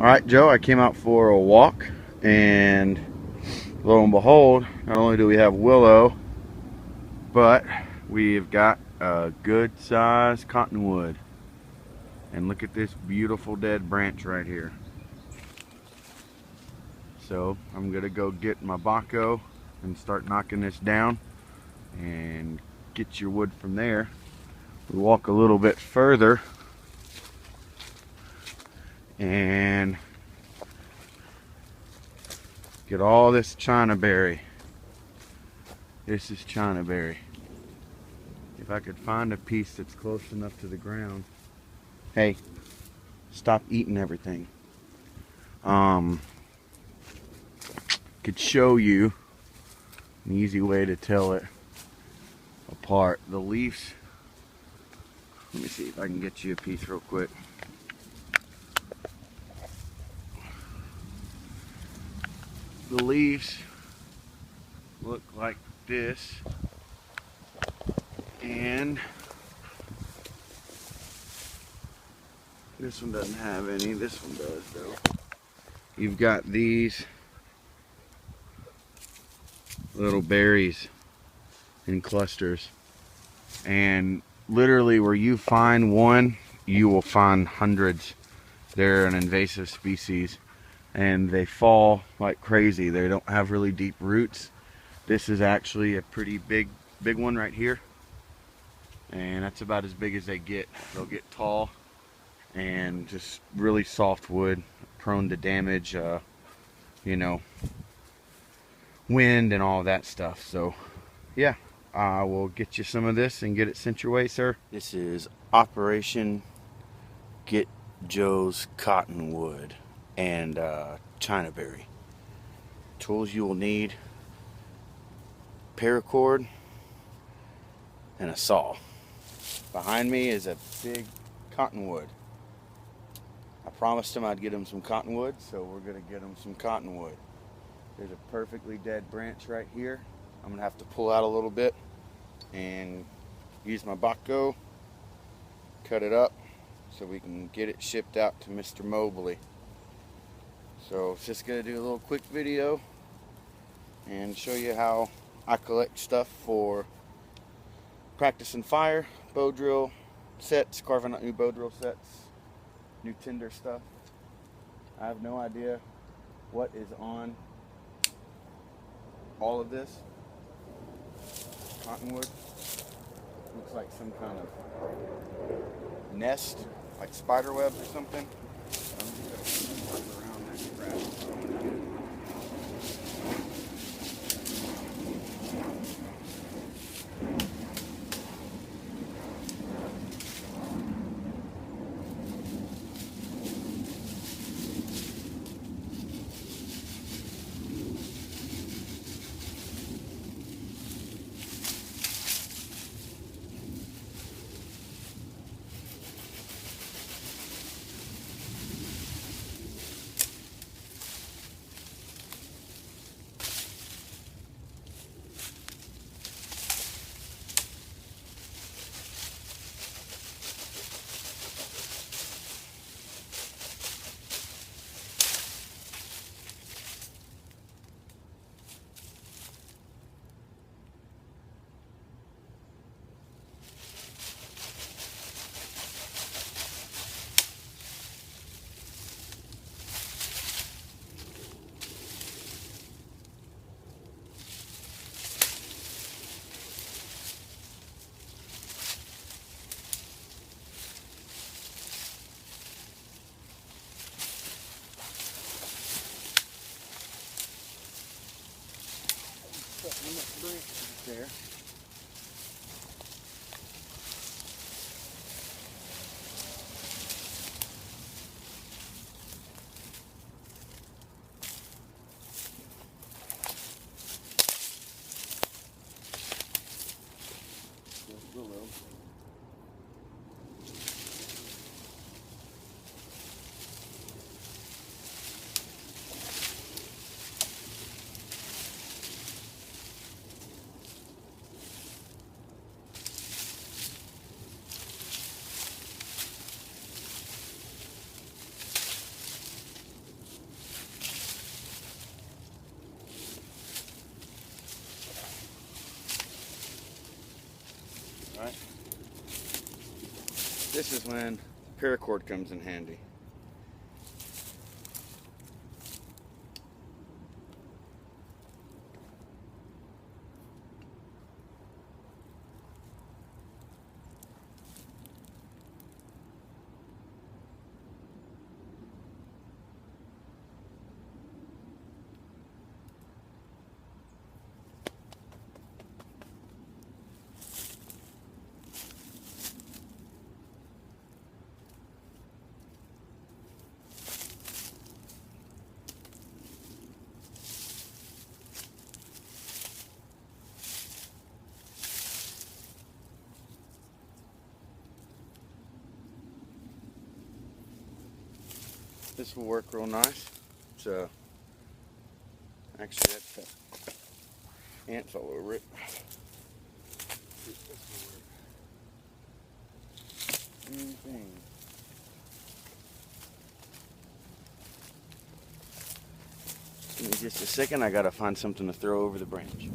All right, Joe, I came out for a walk, and lo and behold, not only do we have willow, but we've got a good sized cottonwood. And look at this beautiful dead branch right here. So I'm gonna go get my backhoe and start knocking this down and get your wood from there. We walk a little bit further and get all this chinaberry. This is chinaberry. If I could find a piece that's close enough to the ground. Hey, stop eating everything. Could show you an easy way to tell it apart. The leaves, let me see if I can get you a piece real quick. The leaves look like this, and this one doesn't have any. This one does though. You've got these little berries in clusters, and literally where you find one, you will find hundreds. They're an invasive species, and they fall like crazy. They don't have really deep roots. This is actually a pretty big one right here, and that's about as big as they get. They'll get tall and just really soft wood, prone to damage, you know, wind and all that stuff. So yeah, I will get you some of this and get it sent your way, sir. This is Operation Get Joe's Cottonwood and chinaberry. Tools you will need: paracord and a saw. Behind me is a big cottonwood. I promised him I'd get him some cottonwood, so we're gonna get him some cottonwood. There's a perfectly dead branch right here. I'm gonna have to pull out a little bit and use my backhoe, cut it up so we can get it shipped out to Mr. Mobley. So it's just gonna do a little quick video and show you how I collect stuff for practicing fire, bow drill sets, carving out new bow drill sets, new tinder stuff. I have no idea what is on all of this. Cottonwood looks like some kind of nest, like spider webs or something. Around that crap. There. Willow. This is when paracord comes in handy. This will work real nice. So, actually, that's ants all over it. Same thing. Give me just a second. I gotta find something to throw over the branch.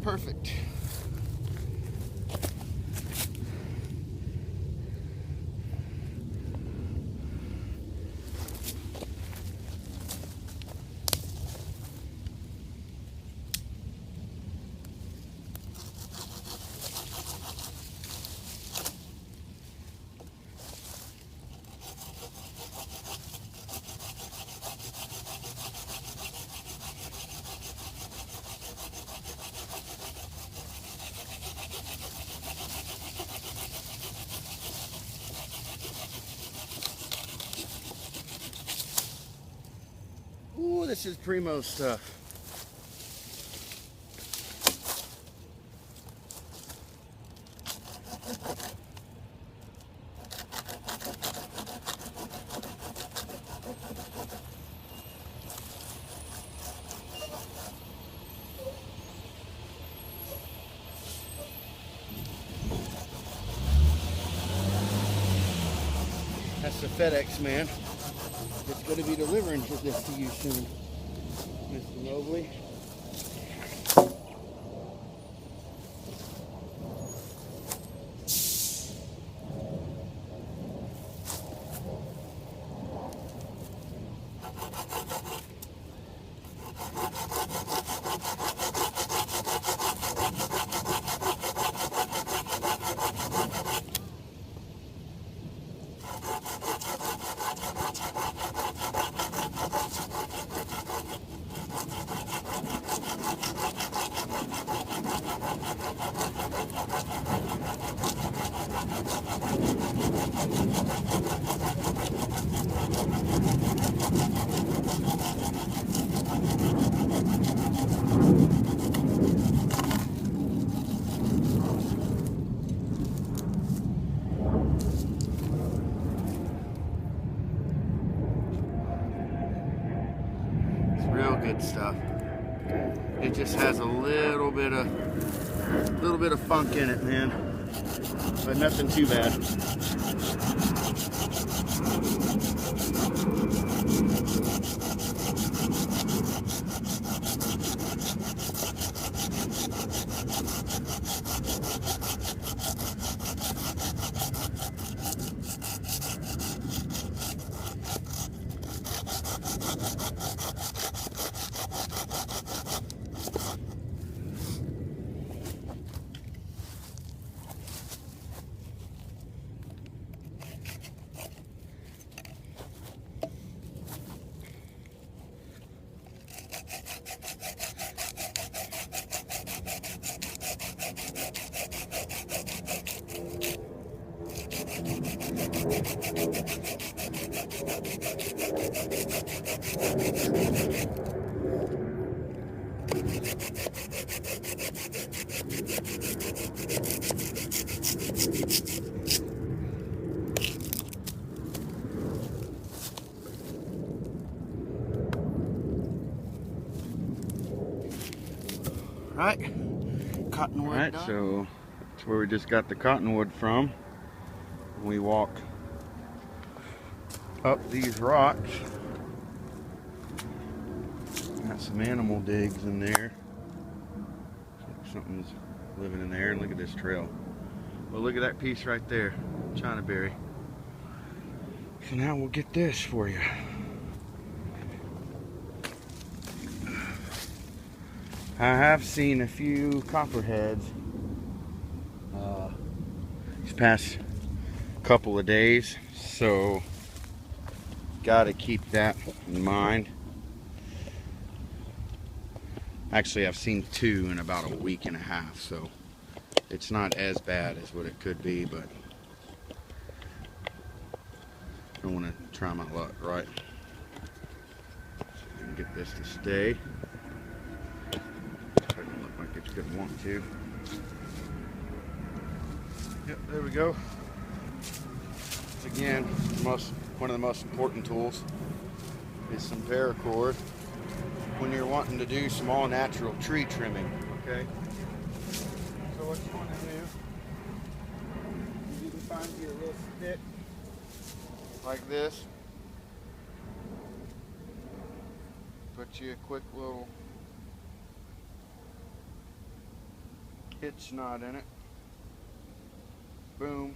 Perfect. Ooh, this is primo stuff. That's the FedEx man. It's going to be delivering this to you soon, Mr. Mobley. It just has a little bit of funk in it, man. But nothing too bad. Right, cottonwood. All right, done. So that's where we just got the cottonwood from. We walk up these rocks. Got some animal digs in there. Something's living in there, and look at this trail. Well, look at that piece right there, China berry. So now we'll get this for you. I have seen a few copperheads these past couple of days, so gotta keep that in mind. Actually, I've seen 2 in about a week and a half, so it's not as bad as what it could be, but I want to try my luck, right? So get this to stay. Doesn't look like it's gonna want to. Yep, there we go. It's again one of the most important tools is some paracord when you're wanting to do some all natural tree trimming. Okay. So what you want to do, you can find your little stick like this. Put you a quick little hitch knot in it. Boom.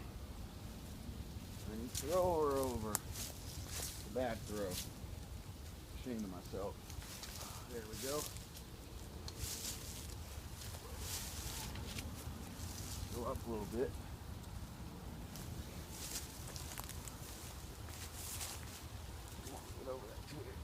And you throw her over. The bad throw. Ashamed of myself. There we go. Go up a little bit. Get over that twig.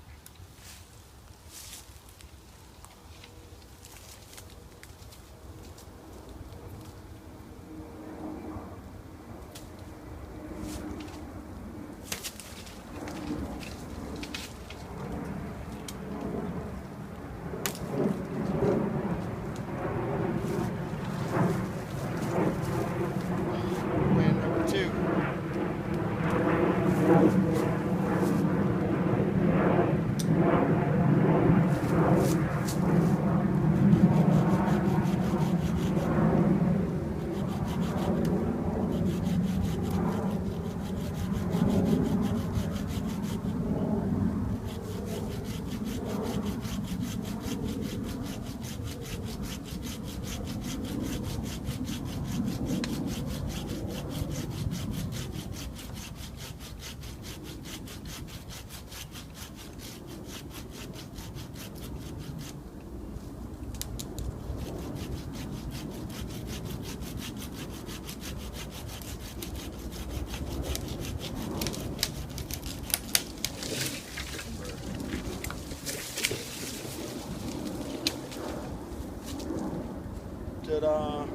Ta-da!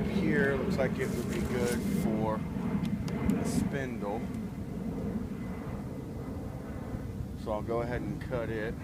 up here looks like it would be good for a spindle. So I'll go ahead and cut it.